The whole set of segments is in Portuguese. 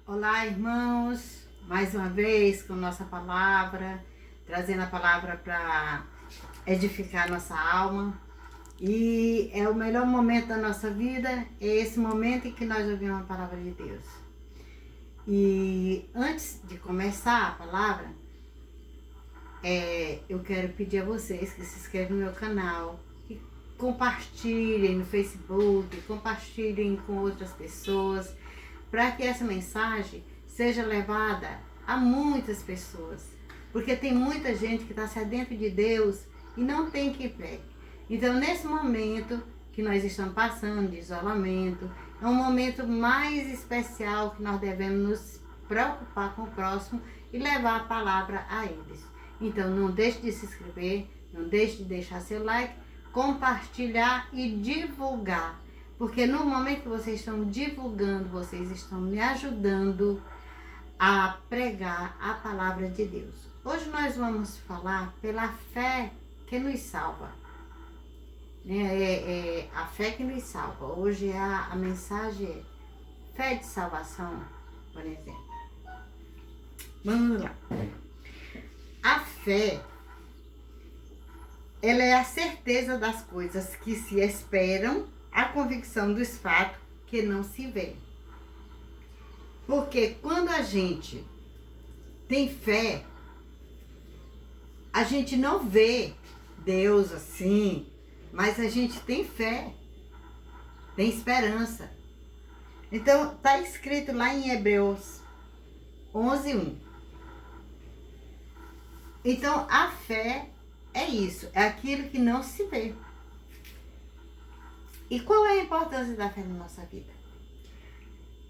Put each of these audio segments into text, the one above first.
Olá, irmãos, mais uma vez com nossa palavra, trazendo a palavra para edificar nossa alma. E é o melhor momento da nossa vida, é esse momento em que nós ouvimos a palavra de Deus. E antes de começar a palavra, eu quero pedir a vocês que se inscrevam no meu canal, que compartilhem no Facebook, compartilhem com outras pessoas, para que essa mensagem seja levada a muitas pessoas. Porque tem muita gente que está sedento de Deus e não tem que pregue. Então, nesse momento que nós estamos passando de isolamento, é um momento mais especial que nós devemos nos preocupar com o próximo e levar a palavra a eles. Então, não deixe de se inscrever, não deixe de deixar seu like, compartilhar e divulgar. Porque no momento que vocês estão divulgando, vocês estão me ajudando a pregar a palavra de Deus. Hoje nós vamos falar pela fé que nos salva. A fé que nos salva. Hoje a mensagem é fé de salvação, por exemplo. Vamos lá. A fé, ela é a certeza das coisas que se esperam, a convicção dos fatos que não se vê. Porque quando a gente tem fé, a gente não vê Deus assim, mas a gente tem fé, tem esperança. Então, está escrito lá em Hebreus 11:1. Então, a fé é isso, é aquilo que não se vê. E qual é a importância da fé na nossa vida?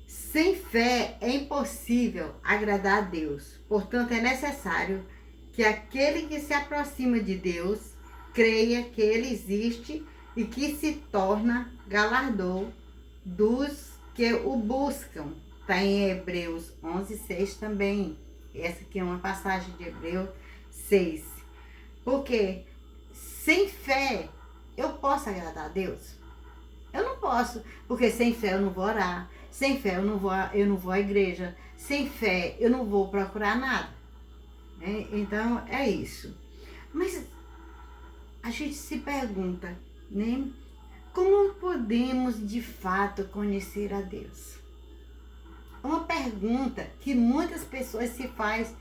Sem fé é impossível agradar a Deus. Portanto, é necessário que aquele que se aproxima de Deus creia que Ele existe e que se torna galardão dos que o buscam. Está em Hebreus 11:6 também. Essa aqui é uma passagem de Hebreus 6. Porque sem fé eu posso agradar a Deus? Eu não posso, porque sem fé eu não vou orar, sem fé eu não vou à igreja, sem fé eu não vou procurar nada. Então é isso. Mas a gente se pergunta, né? Como podemos de fato conhecer a Deus? Uma pergunta que muitas pessoas se fazem,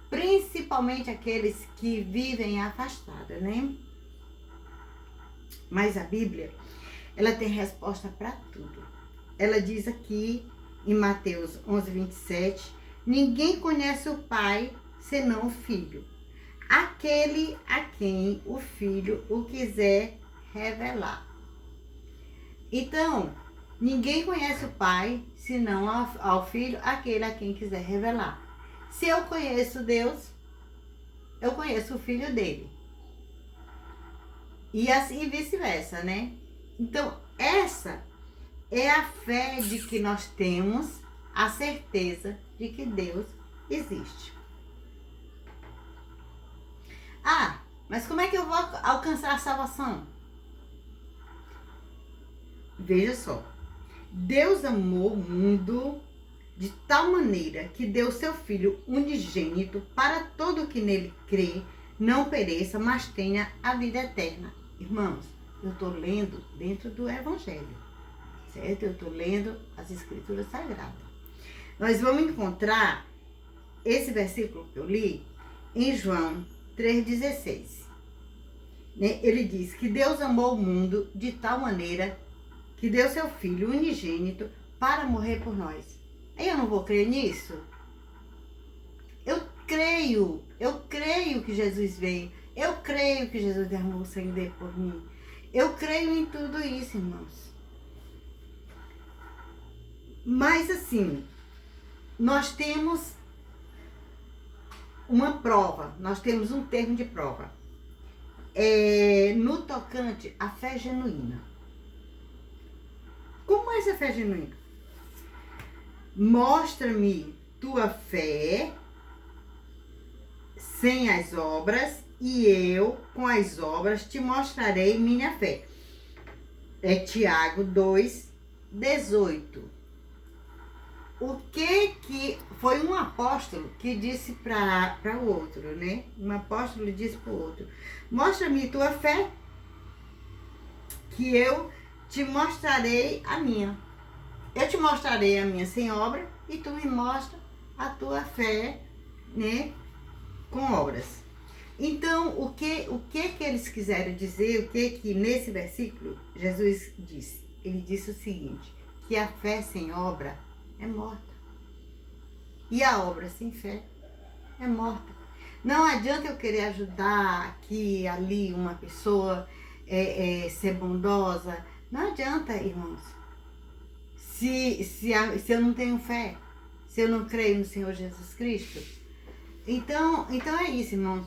principalmente aqueles que vivem afastados, né? Mas a Bíblia, ela tem resposta para tudo. Ela diz aqui em Mateus 11:27, ninguém conhece o Pai senão o Filho, aquele a quem o Filho o quiser revelar. Então, ninguém conhece o Pai senão ao Filho, aquele a quem quiser revelar. Se eu conheço Deus, eu conheço o Filho dele. E assim vice-versa, né? Então, essa é a fé de que nós temos a certeza de que Deus existe. Ah, mas como é que eu vou alcançar a salvação? Veja só. Deus amou o mundo de tal maneira que deu seu Filho unigênito para todo que nele crê, não pereça, mas tenha a vida eterna. Irmãos, eu estou lendo dentro do Evangelho, certo? Eu estou lendo as Escrituras Sagradas. Nós vamos encontrar esse versículo que eu li em João 3,16. Ele diz que Deus amou o mundo de tal maneira que deu seu Filho unigênito para morrer por nós. Aí eu não vou crer nisso? Eu creio que Jesus veio. Eu creio que Jesus derramou o sangue dele por mim. Eu creio em tudo isso, irmãos. Mas assim, nós temos uma prova, nós temos um termo de prova. No tocante à fé genuína. Como é essa fé genuína? Mostra-me tua fé sem as obras, e eu, com as obras, te mostrarei minha fé. É Tiago 2:18. o que foi um apóstolo que disse para o outro, né? Um apóstolo disse para o outro: mostra-me tua fé, que eu te mostrarei a minha. Eu te mostrarei a minha sem obra e tu me mostra a tua fé, né? Com obras. Então, o que eles quiseram dizer, o que nesse versículo Jesus disse? Ele disse o seguinte, que a fé sem obra é morta. E a obra sem fé é morta. Não adianta eu querer ajudar aqui, ali, uma pessoa, ser bondosa. Não adianta, irmãos. Se eu não tenho fé, se eu não creio no Senhor Jesus Cristo. Então é isso, irmãos.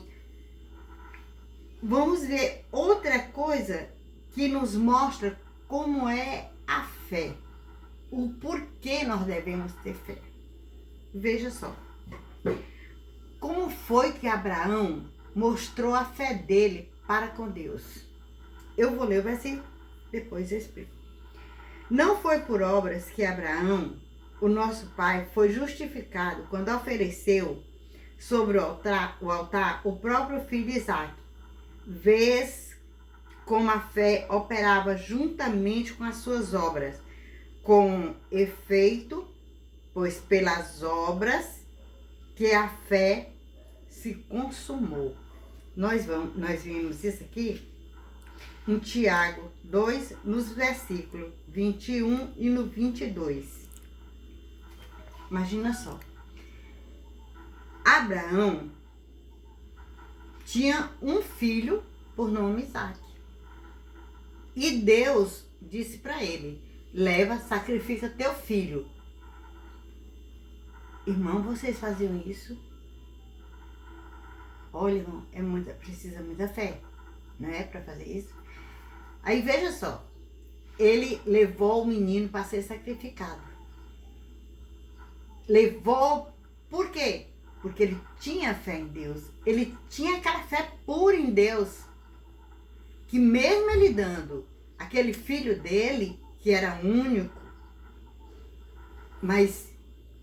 Vamos ver outra coisa que nos mostra como é a fé. O porquê nós devemos ter fé. Veja só. Como foi que Abraão mostrou a fé dele para com Deus? Eu vou ler o versículo, depois eu explico. Não foi por obras que Abraão, o nosso pai, foi justificado quando ofereceu sobre o altar o próprio filho Isaque. Vês como a fé operava juntamente com as suas obras, com efeito, pois pelas obras que a fé se consumou. Nós vimos isso aqui em Tiago 2, nos versículos 21 e no 22. Imagina só. Abraão tinha um filho por nome Isaque. E Deus disse para ele: leva, sacrifica teu filho. Irmão, vocês faziam isso? Olha, irmão, precisa muita fé, não é, para fazer isso? Aí veja só, ele levou o menino para ser sacrificado. Levou, por quê? Porque ele tinha fé em Deus. Ele tinha aquela fé pura em Deus. Que mesmo ele dando aquele filho dele, que era único, mas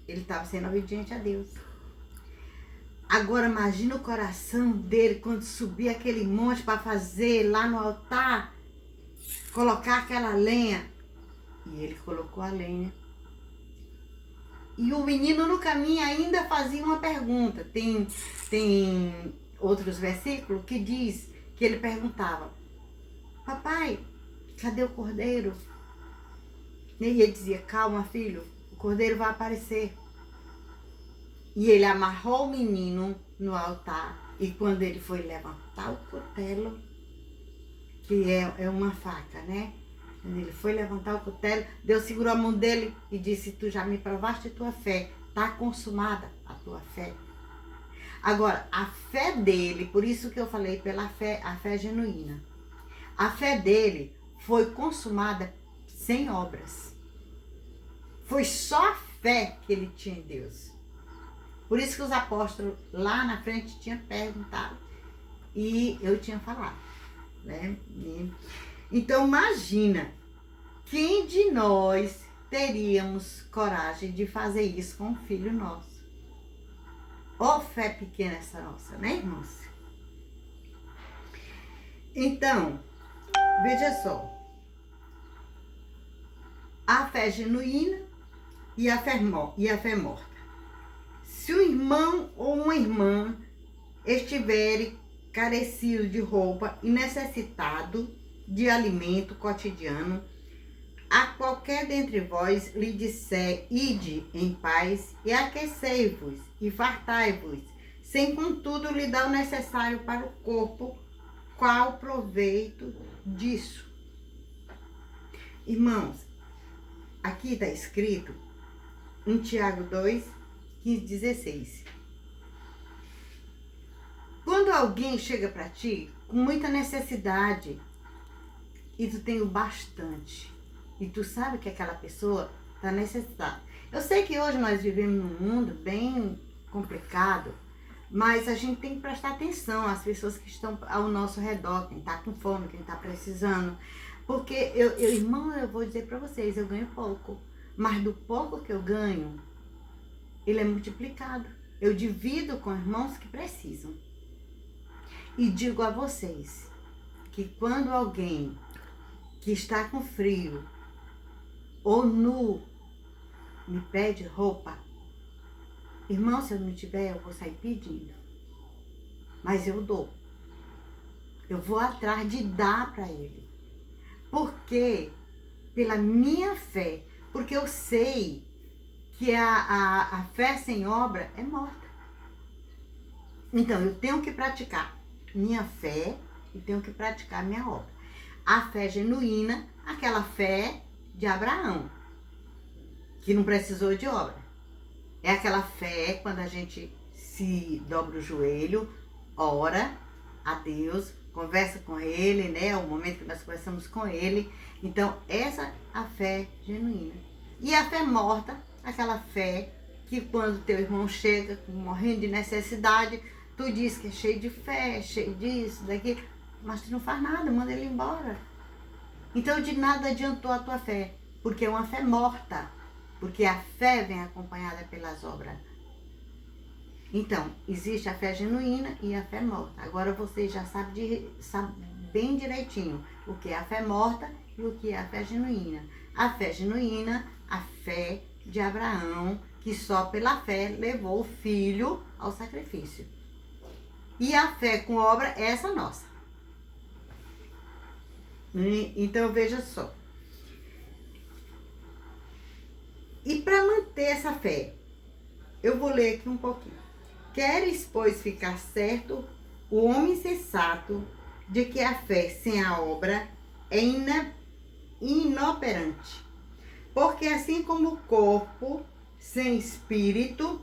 ele estava sendo obediente a Deus. Agora imagina o coração dele quando subia aquele monte para fazer lá no altar, colocar aquela lenha. E ele colocou a lenha. E o menino no caminho ainda fazia uma pergunta. Tem outros versículos que diz que ele perguntava: papai, cadê o cordeiro? E ele dizia: calma, filho, o cordeiro vai aparecer. E ele amarrou o menino no altar. E quando ele foi levantar o cutelo, que é uma faca, né? Quando ele foi levantar o cutelo, Deus segurou a mão dele e disse: tu já me provaste tua fé, está consumada a tua fé. Agora, a fé dele, por isso que eu falei pela fé, a fé genuína. A fé dele foi consumada sem obras. Foi só a fé que ele tinha em Deus. Por isso que os apóstolos lá na frente tinham perguntado e eu tinha falado, né? Então imagina, quem de nós teríamos coragem de fazer isso com um filho nosso? Ó fé pequena essa nossa, né, irmãos? Então, veja só. A fé genuína e a fé morta. Se um irmão ou uma irmã estiverem carecido de roupa e necessitado de alimento cotidiano, a qualquer dentre vós lhe disser: ide em paz e aquecei-vos e fartai-vos, sem contudo lhe dar o necessário para o corpo, qual proveito disso? Irmãos, aqui está escrito em Tiago 2, 15, 16. Quando alguém chega para ti com muita necessidade e tu tem o bastante, e tu sabe que aquela pessoa está necessitada. Eu sei que hoje nós vivemos num mundo bem complicado, mas a gente tem que prestar atenção às pessoas que estão ao nosso redor, quem está com fome, quem está precisando. Porque, irmão, eu vou dizer para vocês, eu ganho pouco, mas do pouco que eu ganho, ele é multiplicado. Eu divido com irmãos que precisam. E digo a vocês que quando alguém que está com frio ou nu me pede roupa, irmão, se eu não tiver, eu vou sair pedindo. Mas eu dou. Eu vou atrás de dar para ele. Porque, pela minha fé, porque eu sei que a fé sem obra é morta. Então, eu tenho que praticar minha fé e tenho que praticar minha obra. A fé genuína, aquela fé de Abraão, que não precisou de obra. É aquela fé quando a gente se dobra o joelho, ora a Deus, conversa com Ele, né? O momento que nós conversamos com Ele. Então, essa é a fé genuína. E a fé morta, aquela fé que quando teu irmão chega morrendo de necessidade, tu diz que é cheio de fé, cheio disso, daquilo, mas tu não faz nada, manda ele embora. Então, de nada adiantou a tua fé, porque é uma fé morta, porque a fé vem acompanhada pelas obras. Então, existe a fé genuína e a fé morta. Agora você já sabe bem direitinho o que é a fé morta e o que é a fé genuína. A fé genuína, a fé de Abraão, que só pela fé levou o filho ao sacrifício. E a fé com obra é essa nossa. Então, veja só. E para manter essa fé, eu vou ler aqui um pouquinho. Queres, pois, ficar certo, o homem sensato, de que a fé sem a obra é inoperante. Porque assim como o corpo sem espírito,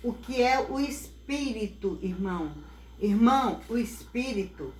o que é o espírito, irmão? Irmão, o espírito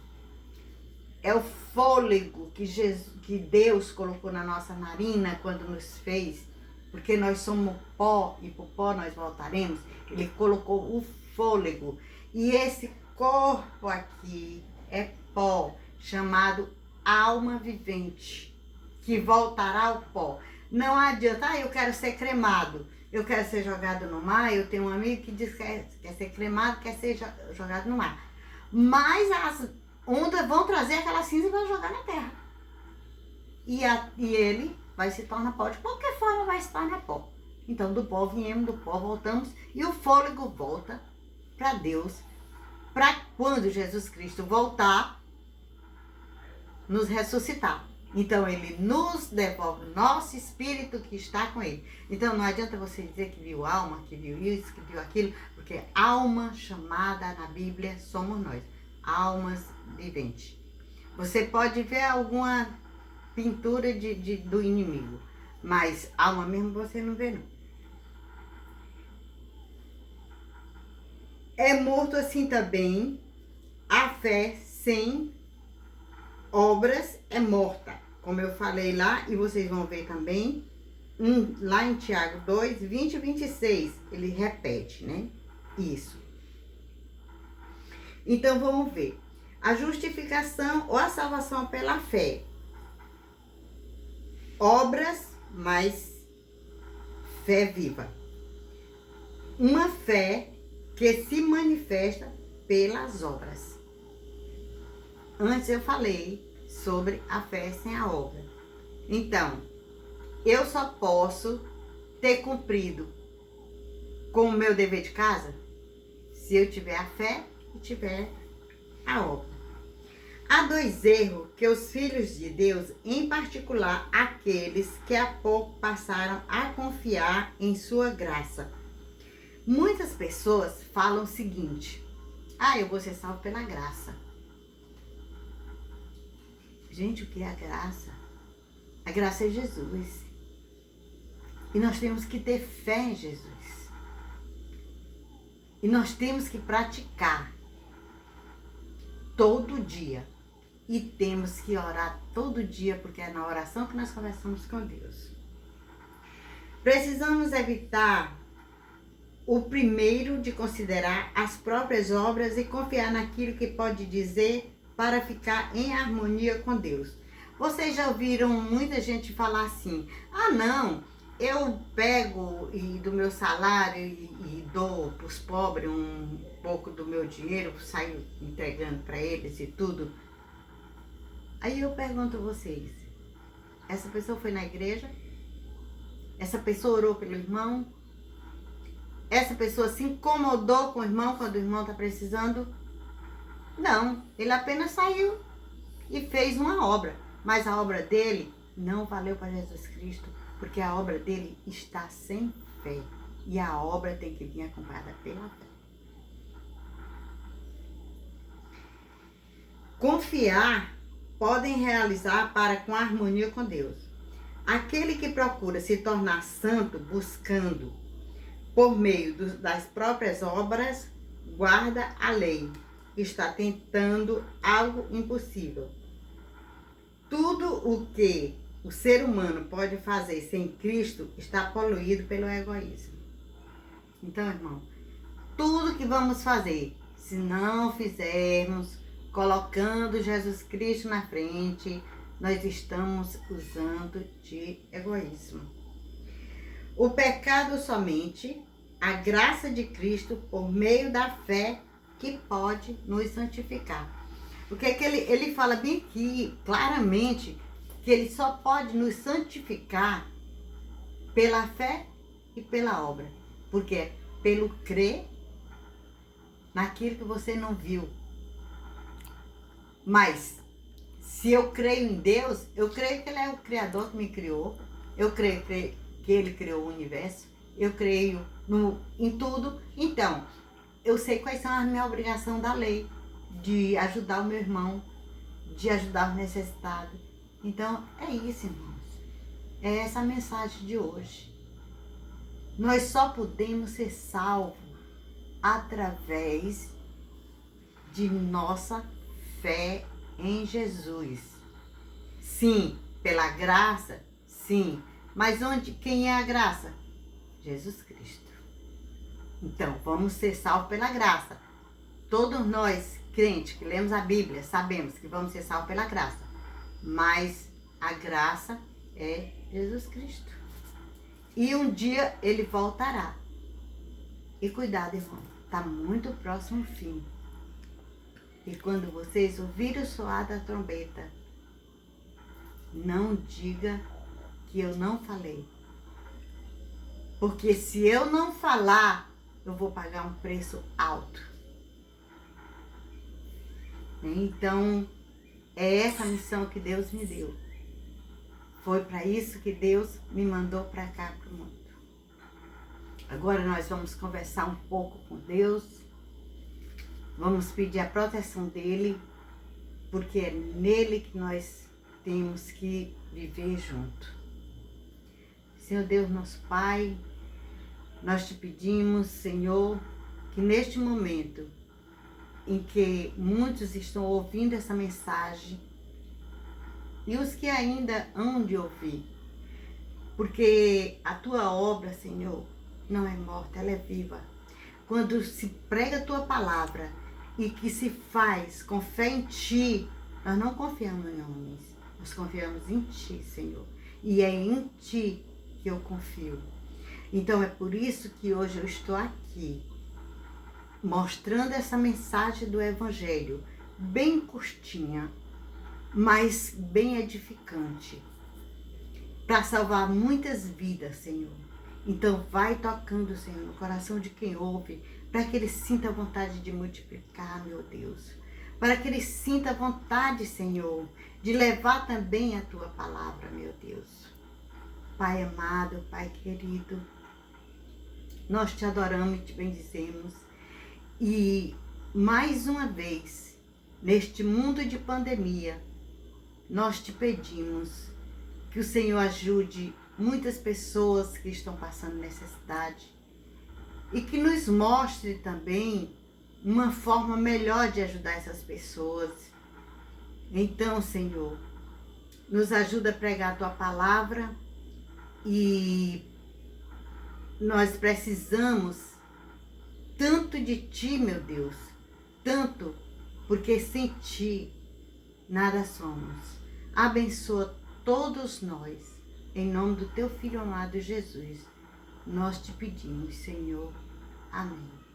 é o fôlego que Deus colocou na nossa narina quando nos fez, porque nós somos pó e por pó nós voltaremos. Ele colocou o fôlego. E esse corpo aqui é pó, chamado alma vivente, que voltará ao pó. Não adianta, eu quero ser cremado, eu quero ser jogado no mar. Eu tenho um amigo que diz que quer ser cremado, quer ser jogado no mar. Mas as ondas vão trazer aquela cinza e vão jogar na terra. E ele vai se tornar pó. De qualquer forma vai se tornar pó. Então do pó viemos, do pó voltamos. E o fôlego volta para Deus. Para quando Jesus Cristo voltar, nos ressuscitar. Então ele nos devolve o nosso espírito que está com ele. Então não adianta você dizer que viu alma, que viu isso, que viu aquilo. Porque alma chamada na Bíblia somos nós. Almas viventes. Você pode ver alguma pintura do inimigo, mas alma mesmo você não vê, não. É morto assim também a fé sem obras é morta, como eu falei lá, e vocês vão ver também lá em Tiago 2, 20 e 26, ele repete, né? Isso. Então, vamos ver. A justificação ou a salvação pela fé. Obras, mais fé viva. Uma fé que se manifesta pelas obras. Antes eu falei sobre a fé sem a obra. Então, eu só posso ter cumprido com o meu dever de casa se eu tiver a fé e tiver a obra. Há dois erros que os filhos de Deus, em particular aqueles que há pouco passaram a confiar em sua graça. Muitas pessoas falam o seguinte: eu vou ser salvo pela graça. Gente, o que é a graça? A graça é Jesus. E nós temos que ter fé em Jesus. E nós temos que praticar todo dia. E temos que orar todo dia, porque é na oração que nós conversamos com Deus. Precisamos evitar o primeiro de considerar as próprias obras e confiar naquilo que pode dizer para ficar em harmonia com Deus. Vocês já ouviram muita gente falar assim: não, eu pego do meu salário e dou para os pobres um pouco do meu dinheiro, saio entregando para eles e tudo. Aí eu pergunto a vocês, essa pessoa foi na igreja? Essa pessoa orou pelo irmão? Essa pessoa se incomodou com o irmão quando o irmão está precisando? Não, ele apenas saiu e fez uma obra. Mas a obra dele não valeu para Jesus Cristo, porque a obra dele está sem fé. E a obra tem que vir acompanhada pela fé. Confiar podem realizar para com harmonia com Deus. Aquele que procura se tornar santo buscando por meio das próprias obras, guarda a lei. Está tentando algo impossível. Tudo o que o ser humano pode fazer sem Cristo está poluído pelo egoísmo. Então, irmão, tudo que vamos fazer, se não fizermos colocando Jesus Cristo na frente, nós estamos usando de egoísmo. O pecado somente, a graça de Cristo por meio da fé que pode nos santificar. Porque que ele fala bem aqui, claramente, que ele só pode nos santificar pela fé e pela obra. Porque pelo crer naquilo que você não viu. Mas, se eu creio em Deus, eu creio que Ele é o Criador que me criou. Eu creio que Ele criou o universo. Eu creio em tudo. Então, eu sei quais são as minhas obrigações da lei. De ajudar o meu irmão, de ajudar o necessitado. Então, é isso, irmãos. É essa a mensagem de hoje. Nós só podemos ser salvos através de nossa fé em Jesus. Sim, pela graça, sim. Mas quem é a graça? Jesus Cristo. Então, vamos ser salvos pela graça. Todos nós, crentes, que lemos a Bíblia, sabemos que vamos ser salvos pela graça. Mas a graça é Jesus Cristo. E um dia Ele voltará. E cuidado, irmão, está muito próximo o fim. E quando vocês ouvirem o soar da trombeta, não diga que eu não falei. Porque se eu não falar, eu vou pagar um preço alto. Então, é essa a missão que Deus me deu. Foi para isso que Deus me mandou para cá, para o mundo. Agora nós vamos conversar um pouco com Deus. Vamos pedir a proteção dEle, porque é nele que nós temos que viver junto. Senhor Deus, nosso Pai, nós te pedimos, Senhor, que neste momento em que muitos estão ouvindo essa mensagem e os que ainda hão de ouvir, porque a tua obra, Senhor, não é morta, ela é viva. Quando se prega a tua palavra e que se faz com fé em ti, nós não confiamos em homens, nós confiamos em ti, Senhor, e é em ti que eu confio. Então é por isso que hoje eu estou aqui, mostrando essa mensagem do Evangelho, bem curtinha, mas bem edificante, para salvar muitas vidas, Senhor. Então vai tocando, Senhor, no coração de quem ouve, para que ele sinta a vontade de multiplicar, meu Deus. Para que ele sinta a vontade, Senhor, de levar também a tua palavra, meu Deus. Pai amado, Pai querido, nós te adoramos e te bendizemos. E mais uma vez, neste mundo de pandemia, nós te pedimos que o Senhor ajude muitas pessoas que estão passando necessidade e que nos mostre também uma forma melhor de ajudar essas pessoas. Então, Senhor, nos ajuda a pregar a tua palavra e nós precisamos tanto de ti, meu Deus, tanto, porque sem ti nada somos. Abençoa todos nós, Em nome do teu Filho amado Jesus, nós te pedimos, Senhor. Amém.